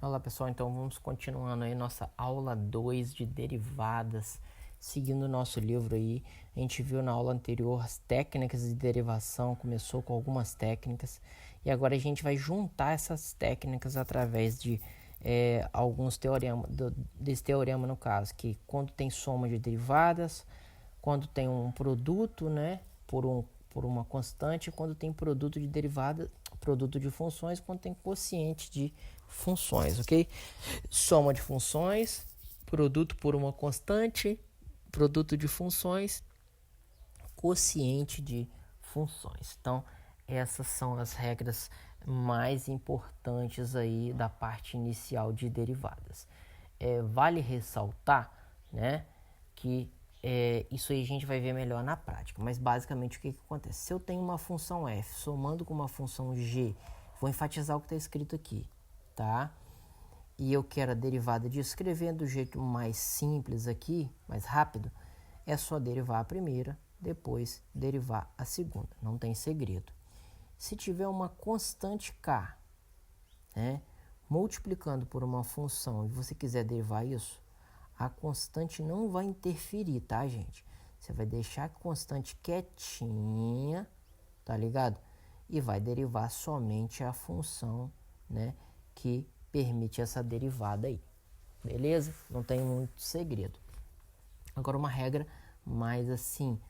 Olá pessoal, então vamos continuando aí nossa aula 2 de derivadas, seguindo o nosso livro aí. A gente viu na aula anterior as técnicas de derivação, começou com algumas técnicas e agora a gente vai juntar essas técnicas através de alguns teoremas, desse teorema no caso, que quando tem soma de derivadas, quando tem um produto, né, por uma constante, quando tem produto de derivada, produto de funções, quando tem quociente de funções, ok? Soma de funções, produto por uma constante, produto de funções, quociente de funções. Então, essas são as regras mais importantes aí da parte inicial de derivadas. Vale ressaltar, né, que isso aí a gente vai ver melhor na prática, mas basicamente o que acontece? Se eu tenho uma função f somando com uma função g, vou enfatizar o que está escrito aqui, tá? E eu quero a derivada de escrever do jeito mais simples aqui, mais rápido, é só derivar a primeira, depois derivar a segunda, não tem segredo. Se tiver uma constante k, né, multiplicando por uma função e você quiser derivar isso, a constante não vai interferir, tá, gente? Você vai deixar a constante quietinha, tá ligado? E vai derivar somente a função, né, que permite essa derivada aí. Beleza? Não tem muito segredo. Agora uma regra mais assim,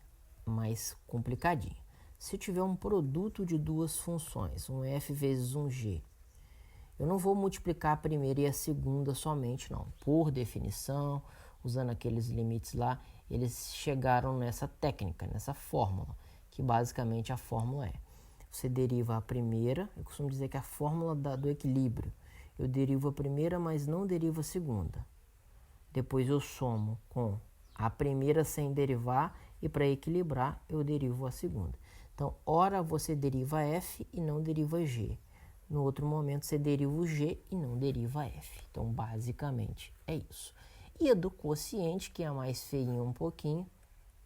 mais complicadinha. Se eu tiver um produto de duas funções, um f vezes um g, eu não vou multiplicar a primeira e a segunda somente, não. Por definição, usando aqueles limites lá, eles chegaram nessa técnica, nessa fórmula, que basicamente a fórmula é: você deriva a primeira, eu costumo dizer que é a fórmula do equilíbrio. Eu derivo a primeira, mas não derivo a segunda. Depois eu somo com a primeira sem derivar e para equilibrar eu derivo a segunda. Então, ora você deriva f e não deriva g. No outro momento, você deriva o g e não deriva f. Então, basicamente, é isso. E a do quociente, que é a mais feinha um pouquinho,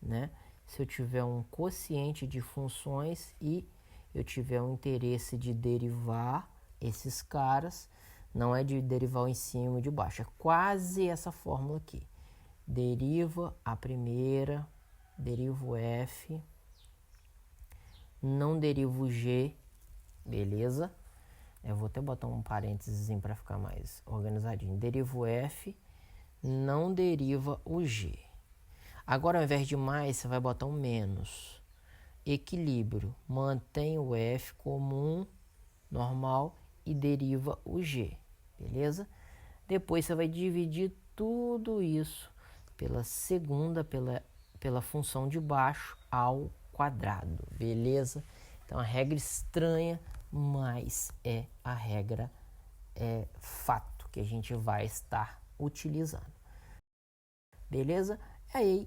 né? Se eu tiver um quociente de funções e eu tiver um interesse de derivar esses caras, não é de derivar o em cima e de baixo, é quase essa fórmula aqui. Deriva a primeira, derivo f, não derivo g, beleza? Eu vou até botar um parênteses para ficar mais organizadinho. Derivo f, não deriva o g. Agora, ao invés de mais, você vai botar um menos. Equilíbrio, mantém o f como 1, normal, e deriva o g, beleza? Depois você vai dividir tudo isso pela segunda, pela função de baixo ao quadrado, beleza? Então, a regra estranha, mas é a regra fato que a gente vai estar utilizando. Beleza? Aí,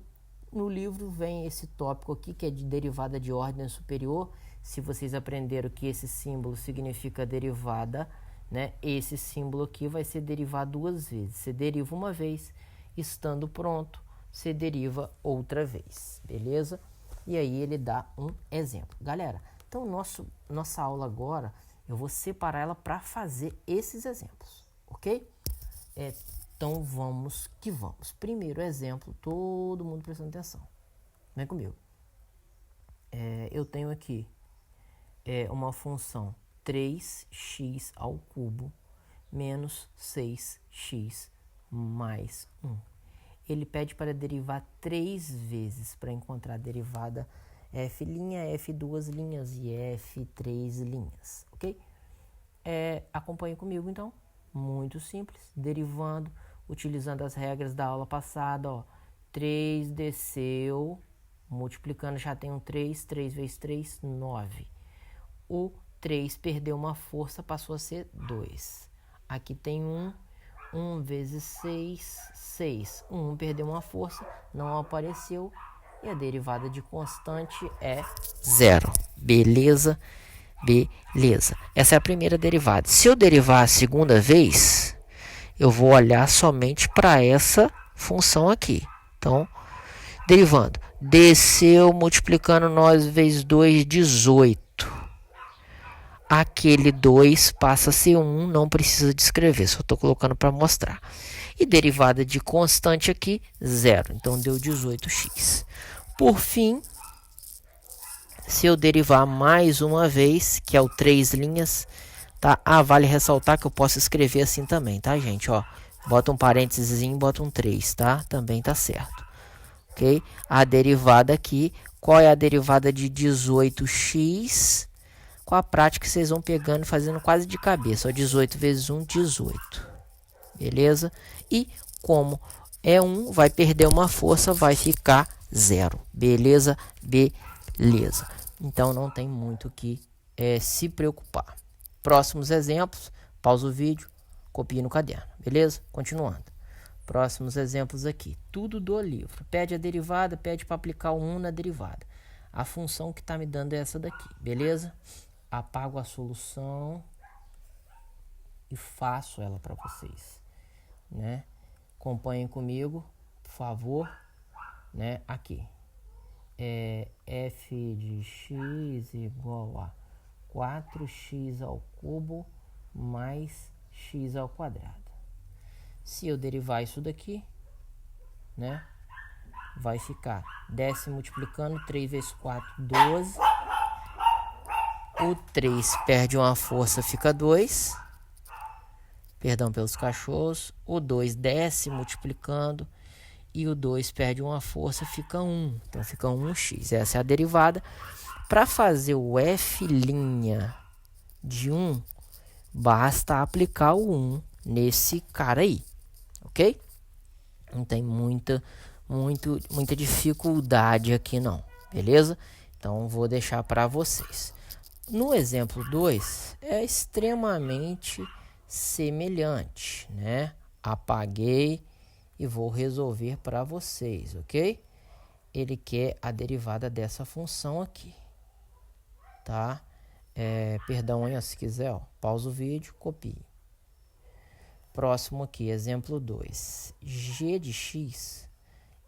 no livro vem esse tópico aqui, que é de derivada de ordem superior. Se vocês aprenderam que esse símbolo significa derivada, né? Esse símbolo aqui vai ser derivar duas vezes. Você deriva uma vez, estando pronto, você deriva outra vez, beleza? E aí ele dá um exemplo. Galera, então nossa aula agora, eu vou separar ela para fazer esses exemplos, ok? Então vamos que vamos. Primeiro exemplo, todo mundo prestando atenção. Vem comigo. Eu tenho aqui uma função 3x ao cubo menos 6x mais 1. Ele pede para derivar 3 vezes para encontrar a derivada f', f2 linhas e f3 linhas, ok? Acompanhe comigo então, muito simples, derivando, utilizando as regras da aula passada, ó, 3 desceu, multiplicando já tem um 3, 3 vezes 3, 9. O 3 perdeu uma força, passou a ser 2. Aqui tem 1 vezes 6, 6. 1 perdeu uma força, não apareceu. E a derivada de constante é 0. Beleza? Beleza. Essa é a primeira derivada. Se eu derivar a segunda vez, eu vou olhar somente para essa função aqui. Então, derivando. Desceu, multiplicando 9 vezes 2, 18. aquele 2 passa a ser 1, não precisa de escrever, só estou colocando para mostrar. E derivada de constante aqui, 0, então deu 18x. Por fim, se eu derivar mais uma vez, que é o 3 linhas, tá? Vale ressaltar que eu posso escrever assim também, tá, gente? Ó, bota um parênteses, bota um 3, tá? Também tá certo. Ok? A derivada aqui, qual é a derivada de 18x? Com a prática vocês vão pegando e fazendo quase de cabeça. Ó, 18 vezes 1, 18. Beleza? E como é 1, vai perder uma força, vai ficar 0. Beleza? Beleza. Então não tem muito o que se preocupar. Próximos exemplos, pausa o vídeo, copie no caderno. Beleza? Continuando. Próximos exemplos aqui. Tudo do livro. Pede a derivada, pede para aplicar o 1 na derivada. A função que está me dando é essa daqui. Beleza? Apago a solução e faço ela para vocês, né? Acompanhem comigo, por favor, né? Aqui f de x igual a 4x ao cubo mais x ao quadrado. Se eu derivar isso daqui, né? Vai ficar décimo multiplicando 3 vezes 4, 12. O 3 perde uma força, fica 2. Perdão pelos cachorros. O 2 desce multiplicando. E o 2 perde uma força, fica 1. Então fica 1x. Essa é a derivada. Para fazer o f' de 1, basta aplicar o 1 nesse cara aí. Ok? Não tem muita dificuldade aqui não. Beleza? Então vou deixar para vocês. No exemplo 2, é extremamente semelhante, né? Apaguei e vou resolver para vocês, ok? Ele quer a derivada dessa função aqui, tá? Perdão aí, se quiser, ó, pausa o vídeo, copie. Próximo aqui, exemplo 2. G de x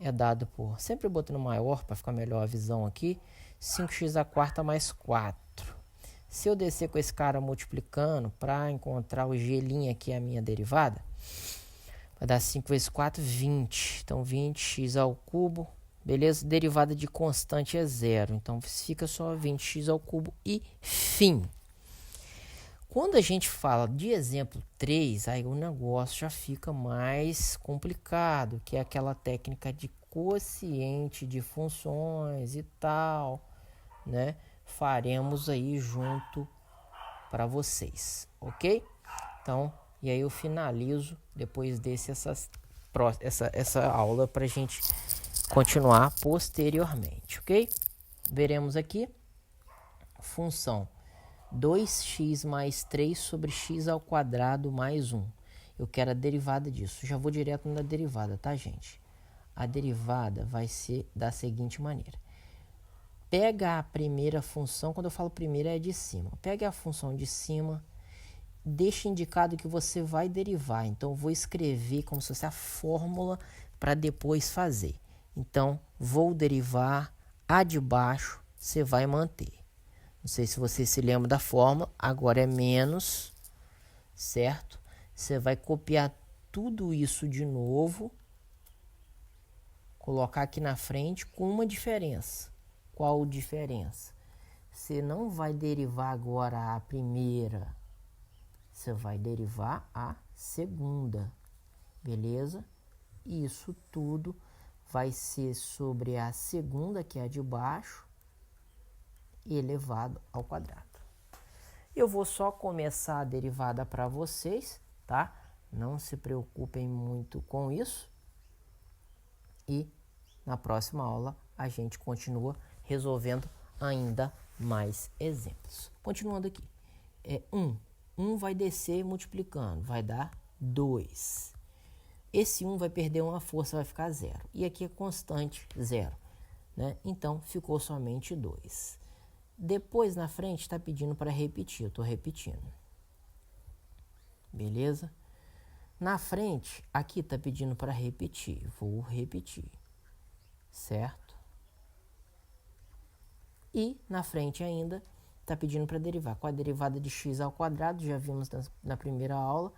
é dado por, sempre botando maior para ficar melhor a visão aqui, 5x à quarta mais 4. Se eu descer com esse cara multiplicando para encontrar o g', que é a minha derivada, vai dar 5 vezes 4, 20. Então, 20x ao cubo, beleza? Derivada de constante é 0. Então, fica só 20x ao cubo e fim. Quando a gente fala de exemplo 3, aí o negócio já fica mais complicado, que é aquela técnica de quociente de funções e tal, né? Faremos aí junto para vocês, ok? Então, e aí eu finalizo depois desse essa aula para a gente continuar posteriormente, ok? Veremos aqui função 2x mais 3 sobre x ao quadrado mais 1. Eu quero a derivada disso. Já vou direto na derivada, tá, gente? A derivada vai ser da seguinte maneira. Pega a primeira função, quando eu falo primeira é de cima. Pega a função de cima, deixa indicado que você vai derivar. Então, eu vou escrever como se fosse a fórmula para depois fazer. Então, vou derivar, a de baixo você vai manter. Não sei se você se lembra da fórmula, agora é menos, certo? Você vai copiar tudo isso de novo, colocar aqui na frente com uma diferença. Qual diferença? Você não vai derivar agora a primeira, você vai derivar a segunda, beleza? Isso tudo vai ser sobre a segunda, que é a de baixo, elevado ao quadrado. Eu vou só começar a derivada para vocês, tá? Não se preocupem muito com isso. E na próxima aula a gente continua resolvendo ainda mais exemplos. Continuando aqui. 1 vai descer multiplicando, vai dar 2. Esse 1 vai perder uma força, vai ficar 0. E aqui é constante, 0. Né? Então, ficou somente 2. Depois, na frente, está pedindo para repetir. Eu estou repetindo. Beleza? Na frente, aqui está pedindo para repetir. Vou repetir. Certo? E, na frente ainda, está pedindo para derivar. Qual é a derivada de x ao quadrado? Já vimos na primeira aula,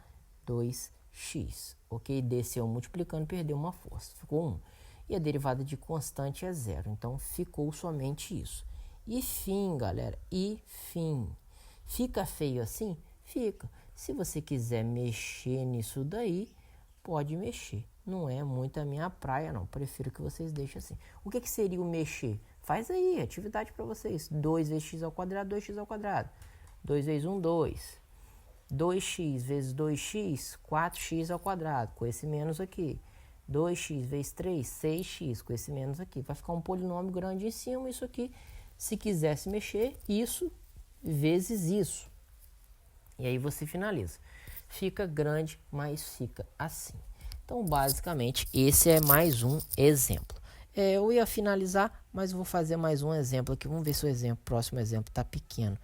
2x. Ok? Desceu multiplicando, perdeu uma força. Ficou 1. E a derivada de constante é 0. Então, ficou somente isso. E fim, galera. E fim. Fica feio assim? Fica. Se você quiser mexer nisso daí, pode mexer. Não é muito a minha praia, não. Prefiro que vocês deixem assim. O que seria o mexer? Faz aí, atividade para vocês. 2 vezes x ao quadrado, 2x ao quadrado. 2 vezes 1, 2. 2x vezes 2x, 4x ao quadrado. Com esse menos aqui. 2x vezes 3, 6x. Com esse menos aqui. Vai ficar um polinômio grande em cima. Isso aqui, se quisesse mexer, isso vezes isso. E aí você finaliza. Fica grande, mas fica assim. Então, basicamente, esse é mais um exemplo. Eu ia finalizar, mas vou fazer mais um exemplo aqui. Vamos ver se o próximo exemplo está pequeno.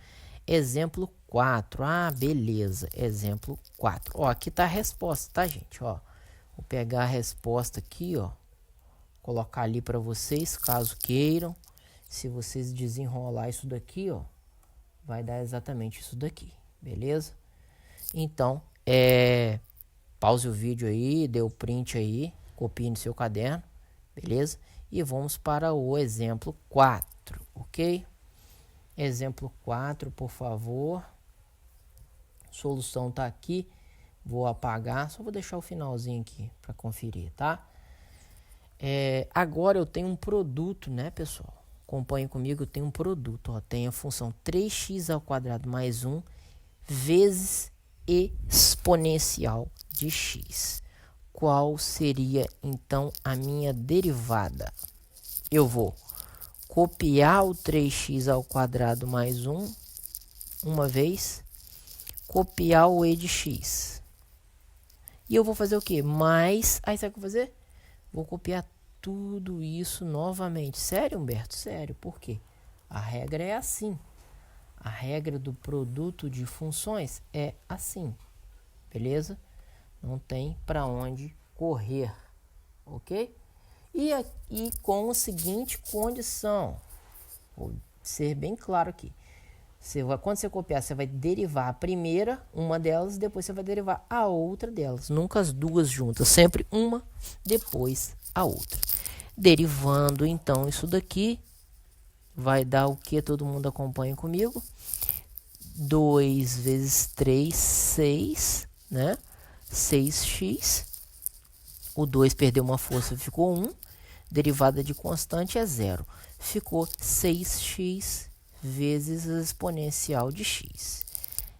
Exemplo 4. Ah, beleza. Exemplo 4. Ó, aqui está a resposta, tá, gente? Ó, vou pegar a resposta aqui, ó. Colocar ali para vocês, caso queiram. Se vocês desenrolar isso daqui, ó, vai dar exatamente isso daqui. Beleza? Então, pause o vídeo aí, dê o print aí, copie no seu caderno, beleza? E vamos para o exemplo 4, ok? Exemplo 4, por favor. Solução tá aqui. Vou apagar, só vou deixar o finalzinho aqui para conferir, tá? Agora eu tenho um produto, né, pessoal? Acompanhe comigo, eu tenho um produto, ó. Tem a função 3x ao quadrado mais 1 vezes exponencial de x. Qual seria, então, a minha derivada? Eu vou copiar o 3x ao quadrado mais 1, uma vez, copiar o e de x. E eu vou fazer o quê? Mais, aí sabe o que eu vou fazer? Vou copiar tudo isso novamente. Sério, Humberto? Sério. Por quê? A regra é assim. A regra do produto de funções é assim. Beleza? Não tem para onde correr. Ok? E com a seguinte condição. Vou ser bem claro aqui. Quando você copiar, você vai derivar a primeira, uma delas, depois você vai derivar a outra delas. Nunca as duas juntas. Sempre uma, depois a outra. Derivando, então, isso daqui vai dar o que? Todo mundo acompanha comigo. 2 vezes 3, 6, né? 6x. O 2 perdeu uma força, ficou 1. Derivada de constante é 0. Ficou 6x vezes a exponencial de x.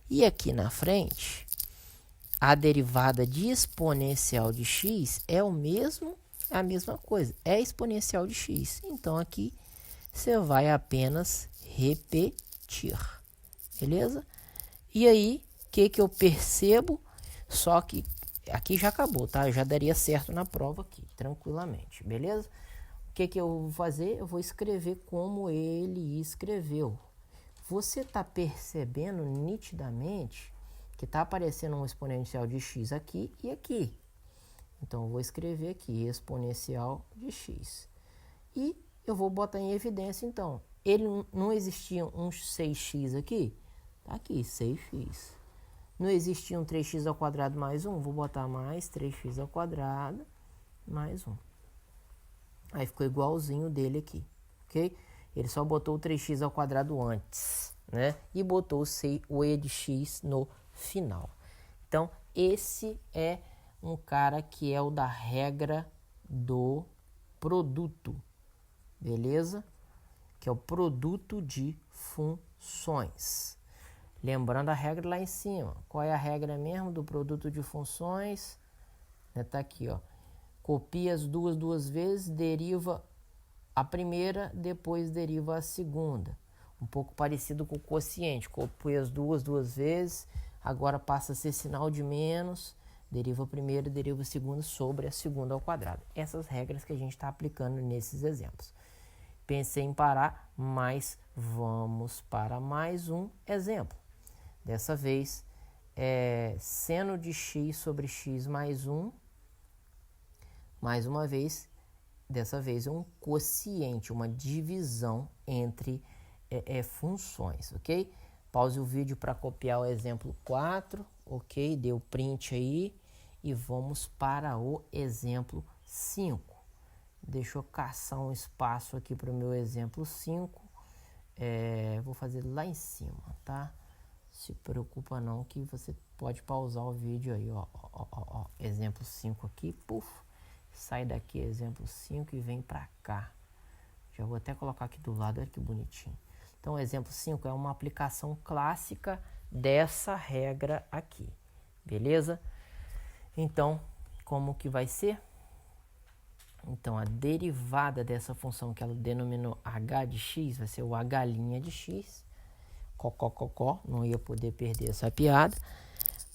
E aqui na frente, a derivada de exponencial de x é a mesma coisa. É exponencial de x. Então, aqui você vai apenas repetir. Beleza? E aí, o que eu percebo? Só que aqui já acabou, tá? Já daria certo na prova aqui, tranquilamente. Beleza? O que eu vou fazer? Eu vou escrever como ele escreveu. Você está percebendo nitidamente que está aparecendo um exponencial de x aqui e aqui. Então, eu vou escrever aqui exponencial de x. E eu vou botar em evidência, então. Não existia um 6x aqui? Tá aqui, 6x. Não existia um 3x ao quadrado mais 1? Vou botar mais 3x ao quadrado mais 1. Aí ficou igualzinho dele aqui, ok? Ele só botou o 3x ao quadrado antes, né? E botou o e de x no final. Então, esse é um cara que é o da regra do produto, beleza? Que é o produto de funções. Lembrando a regra lá em cima. Qual é a regra mesmo do produto de funções? Tá aqui, ó. Copia as duas vezes, deriva a primeira, depois deriva a segunda. Um pouco parecido com o quociente. Copia as duas vezes, agora passa a ser sinal de menos, deriva a primeira, deriva a segunda sobre a segunda ao quadrado. Essas regras que a gente está aplicando nesses exemplos. Pensei em parar, mas vamos para mais um exemplo. Dessa vez, seno de x sobre x mais 1. Mais uma vez, dessa vez é um quociente, uma divisão entre funções, ok? Pause o vídeo para copiar o exemplo 4, ok? Deu print aí e vamos para o exemplo 5. Deixa eu caçar um espaço aqui para o meu exemplo 5. Vou fazer lá em cima, tá? Se preocupa não que você pode pausar o vídeo aí, ó. Exemplo 5 aqui, puf. Sai daqui, exemplo 5 e vem para cá. Já vou até colocar aqui do lado, olha que bonitinho. Então, o exemplo 5 é uma aplicação clássica dessa regra aqui, beleza? Então, como que vai ser? Então, a derivada dessa função que ela denominou h de x vai ser o h' de x. Cocó, não ia poder perder essa piada.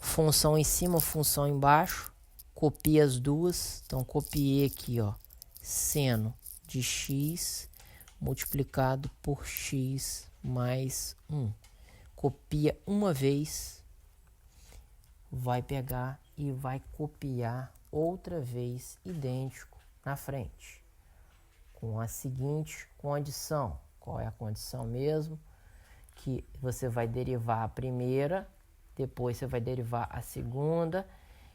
Função em cima, função embaixo. Copia as duas. Então, copiei aqui, ó, seno de x multiplicado por x mais 1. Copia uma vez, vai pegar e vai copiar outra vez idêntico na frente, com a seguinte condição. Qual é a condição mesmo? Que você vai derivar a primeira, depois você vai derivar a segunda,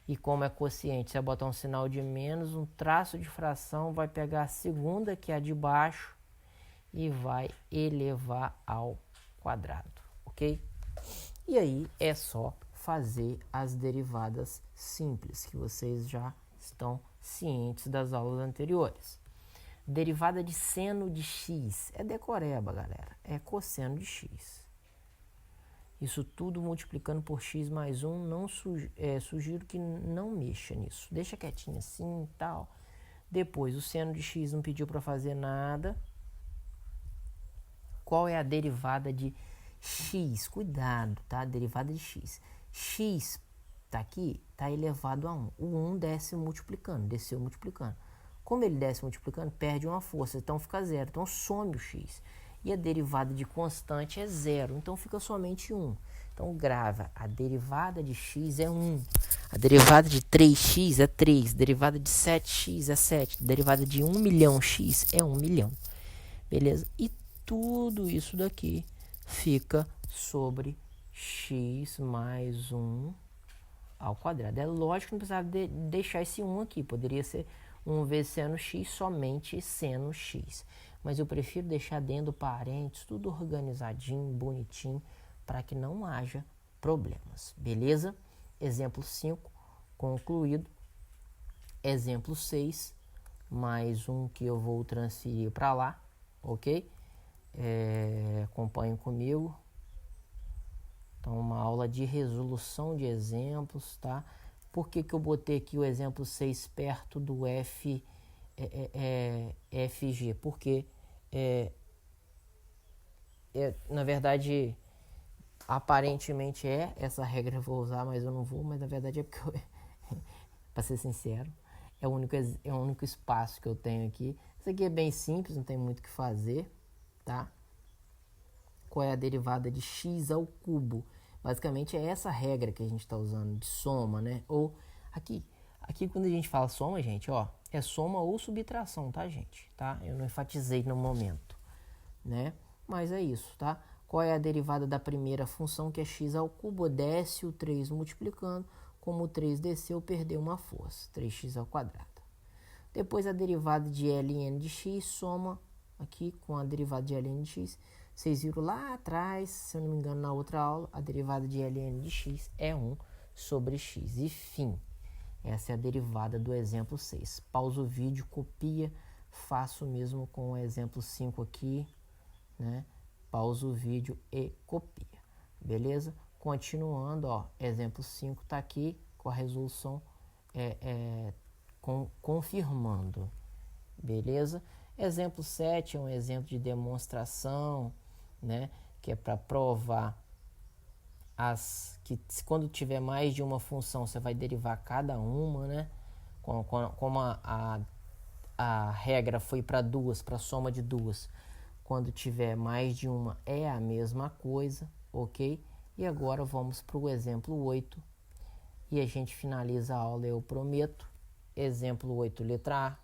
e como é quociente, você vai botar um sinal de menos, um traço de fração, vai pegar a segunda, que é a de baixo, e vai elevar ao quadrado, ok? E aí é só fazer as derivadas simples, que vocês já estão cientes das aulas anteriores. Derivada de seno de x é decoreba, galera, é cosseno de x. Isso tudo multiplicando por x mais 1, não sugiro que não mexa nisso, deixa quietinho assim e tal. Depois, o seno de x não pediu para fazer nada. Qual é a derivada de x? Cuidado, tá? Derivada de x. X tá aqui, tá elevado a 1. O 1 desce multiplicando, desceu multiplicando. Como ele desce multiplicando, perde uma força, então fica 0. Então some o x. E a derivada de constante é 0, então fica somente 1. Então grava, a derivada de x é 1. A derivada de 3x é 3. A derivada de 7x é 7. A derivada de 1 milhão x é 1 milhão. Beleza? E tudo isso daqui fica sobre x mais 1 ao quadrado. É lógico que não precisava deixar esse 1 aqui. Poderia ser 1 vezes seno x, somente seno x. Mas eu prefiro deixar dentro do parênteses, tudo organizadinho, bonitinho, para que não haja problemas. Beleza? Exemplo 5, concluído. Exemplo 6, mais um que eu vou transferir para lá, ok? Acompanhem comigo. Então, uma aula de resolução de exemplos, tá? Por que eu botei aqui o exemplo 6 perto do FG? Porque, na verdade, aparentemente essa regra eu vou usar, mas eu não vou, mas na verdade é porque, para ser sincero, é o único espaço que eu tenho aqui. Isso aqui é bem simples, não tem muito o que fazer, tá? Qual é a derivada de x ao cubo? Basicamente é essa regra que a gente está usando de soma, né? Ou aqui quando a gente fala soma, gente, ó, é soma ou subtração, tá, gente? Tá? Eu não enfatizei no momento, né? Mas é isso, tá? Qual é a derivada da primeira função, que é x ao cubo? Desce o 3 multiplicando, como o 3 desceu, perdeu uma força, 3x ao quadrado. Depois a derivada de ln de x, soma aqui com a derivada de ln de x. Vocês viram lá atrás, se eu não me engano, na outra aula, a derivada de ln de x é 1 sobre x. E fim. Essa é a derivada do exemplo 6. Pausa o vídeo, copia, faço o mesmo com o exemplo 5 aqui, né? Pausa o vídeo e copia. Beleza? Continuando, ó, exemplo 5 está aqui com a resolução confirmando. Beleza? Exemplo 7 é um exemplo de demonstração, né? Que é para provar que quando tiver mais de uma função, você vai derivar cada uma, né? Como a regra foi para duas, para soma de duas. Quando tiver mais de uma, é a mesma coisa, ok? E agora vamos para o exemplo 8. E a gente finaliza a aula, eu prometo. Exemplo 8, letra A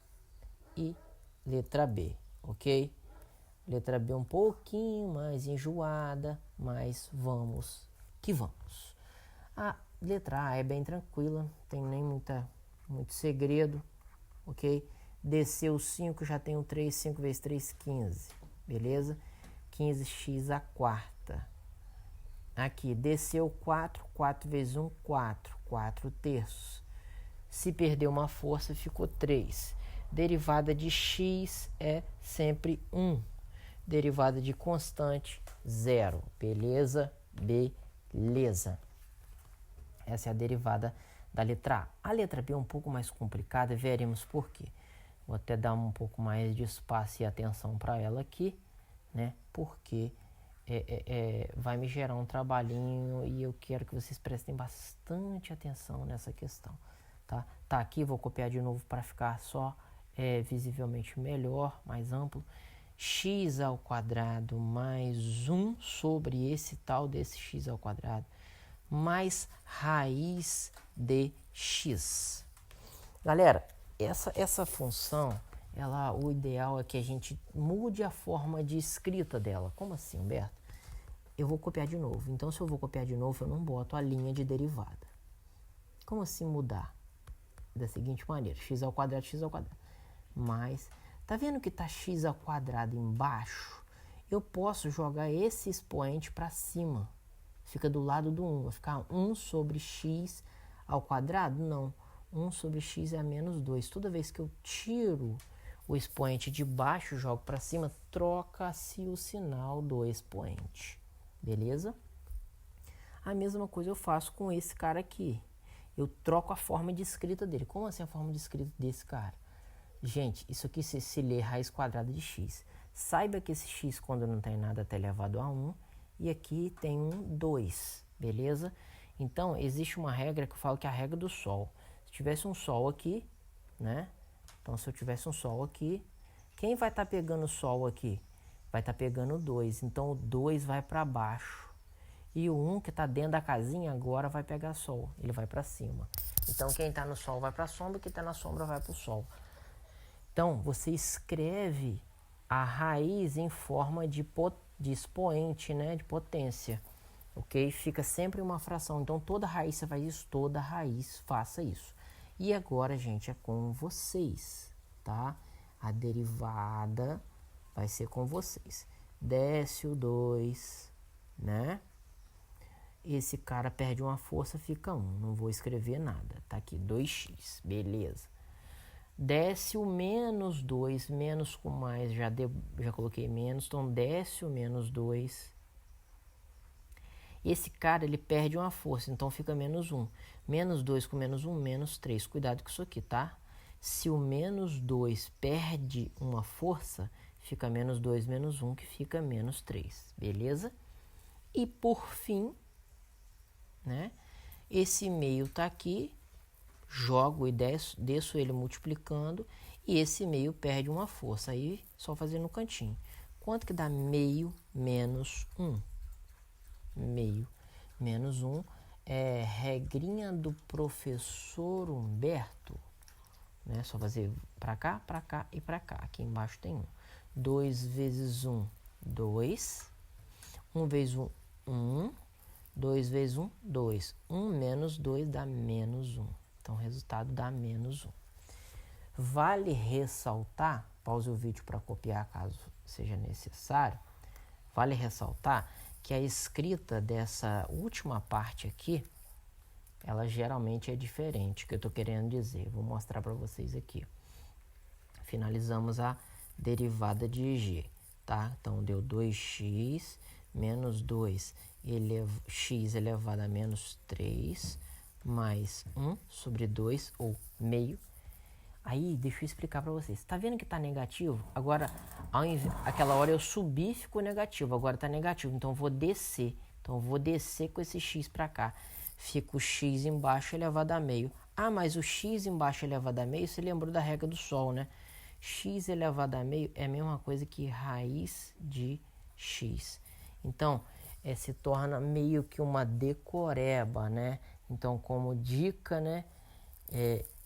e letra B, ok? Letra B um pouquinho mais enjoada, mas vamos que vamos. A letra A é bem tranquila, não tem nem muito segredo, ok? Desceu 5, já tenho 3, 5 vezes 3, 15, beleza? 15x a quarta. Aqui, desceu 4, 4 vezes 1, 4 terços. Se perdeu uma força, ficou 3. Derivada de x é sempre 1. Derivada de constante, 0. Beleza? Beleza. Essa é a derivada da letra A. A letra B é um pouco mais complicada, veremos por quê. Vou até dar um pouco mais de espaço e atenção para ela aqui, né? Porque vai me gerar um trabalhinho e eu quero que vocês prestem bastante atenção nessa questão. Tá aqui, vou copiar de novo para ficar só visivelmente melhor, mais amplo. X ao quadrado mais 1 sobre esse tal desse x ao quadrado mais raiz de x. Galera, essa função, o ideal é que a gente mude a forma de escrita dela. Como assim, Humberto? Eu vou copiar de novo. Então, se eu vou copiar de novo, eu não boto a linha de derivada. Como assim mudar? Da seguinte maneira, x ao quadrado, mais... Tá vendo que tá x ao quadrado embaixo? Eu posso jogar esse expoente para cima. Fica do lado do 1. Vai ficar 1 sobre x ao quadrado? Não. 1 sobre x é a menos 2. Toda vez que eu tiro o expoente de baixo e jogo para cima, troca-se o sinal do expoente. Beleza? A mesma coisa eu faço com esse cara aqui. Eu troco a forma de escrita dele. Como assim a forma de escrita desse cara? Gente, isso aqui se lê raiz quadrada de x. Saiba que esse x, quando não tem nada, está elevado a 1. E aqui tem um 2, beleza? Então, existe uma regra que eu falo que é a regra do sol. Se tivesse um sol aqui, né? Então, se eu tivesse um sol aqui, quem vai estar pegando o sol aqui? Vai estar pegando o 2. Então, o 2 vai para baixo. E o 1 que está dentro da casinha agora vai pegar sol. Ele vai para cima. Então, quem está no sol vai para a sombra, quem está na sombra vai para o sol. Então, você escreve a raiz em forma de expoente, né, de potência, ok? Fica sempre uma fração. Então, toda raiz você faz isso, toda raiz faça isso. E agora, gente, é com vocês, tá? A derivada vai ser com vocês. Desce o 2, né? Esse cara perde uma força, fica 1. Não vou escrever nada. Tá aqui, 2x, beleza. Desce o menos 2, menos com mais, já coloquei menos, então desce o menos 2. Esse cara, ele perde uma força, então fica menos 1. Menos 2 com menos 1, menos 3. Cuidado com isso aqui, tá? Se o menos 2 perde uma força, fica menos 2, menos 1, que fica menos 3, beleza? E por fim, né? Esse meio tá aqui. Jogo e desço ele multiplicando e esse meio perde uma força. Aí, só fazer no cantinho. Quanto que dá meio menos 1? Meio menos 1 é regrinha do professor Humberto. Né? Só fazer para cá e para cá. Aqui embaixo tem 1. 2 vezes 1, 2. 1 vezes 1, 1. 2 vezes 1, 2. 1 menos 2 dá menos 1. Então, o resultado dá menos 1. Vale ressaltar, pause o vídeo para copiar caso seja necessário, vale ressaltar que a escrita dessa última parte aqui, ela geralmente é diferente, o que eu estou querendo dizer. Vou mostrar para vocês aqui. Finalizamos a derivada de g, tá? Então, deu 2x menos 2 x elevado a menos 3 mais 1 sobre 2, ou meio. Aí, deixa eu explicar para vocês. Tá vendo que tá negativo? Agora, aquela hora eu subi, ficou negativo. Agora tá negativo, então eu vou descer. Então, eu vou descer com esse x para cá. Fica o x embaixo elevado a meio. Ah, mas o x embaixo elevado a meio, você lembrou da regra do sol, né? X elevado a meio é a mesma coisa que raiz de x. Então, se torna meio que uma decoreba, né? Então, como dica, né?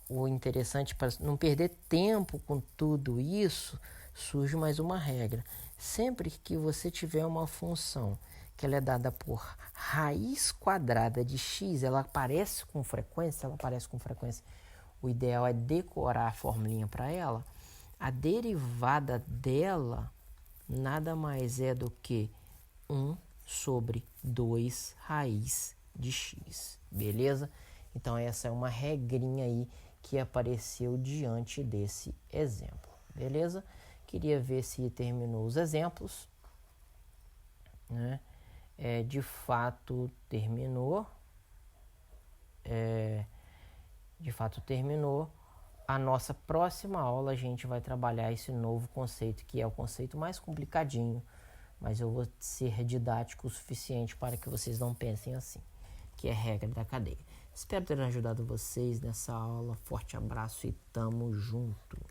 O interessante para não perder tempo com tudo isso, surge mais uma regra. Sempre que você tiver uma função que ela é dada por raiz quadrada de x, ela aparece com frequência, o ideal é decorar a formulinha para ela. A derivada dela nada mais é do que 1 sobre 2 raiz de x, beleza? Então essa é uma regrinha aí que apareceu diante desse exemplo, beleza? Queria ver se terminou os exemplos, né? De fato terminou. A nossa próxima aula a gente vai trabalhar esse novo conceito, que é o conceito mais complicadinho, mas eu vou ser didático o suficiente para que vocês não pensem assim, que é a regra da cadeia. Espero ter ajudado vocês nessa aula. Forte abraço e tamo junto!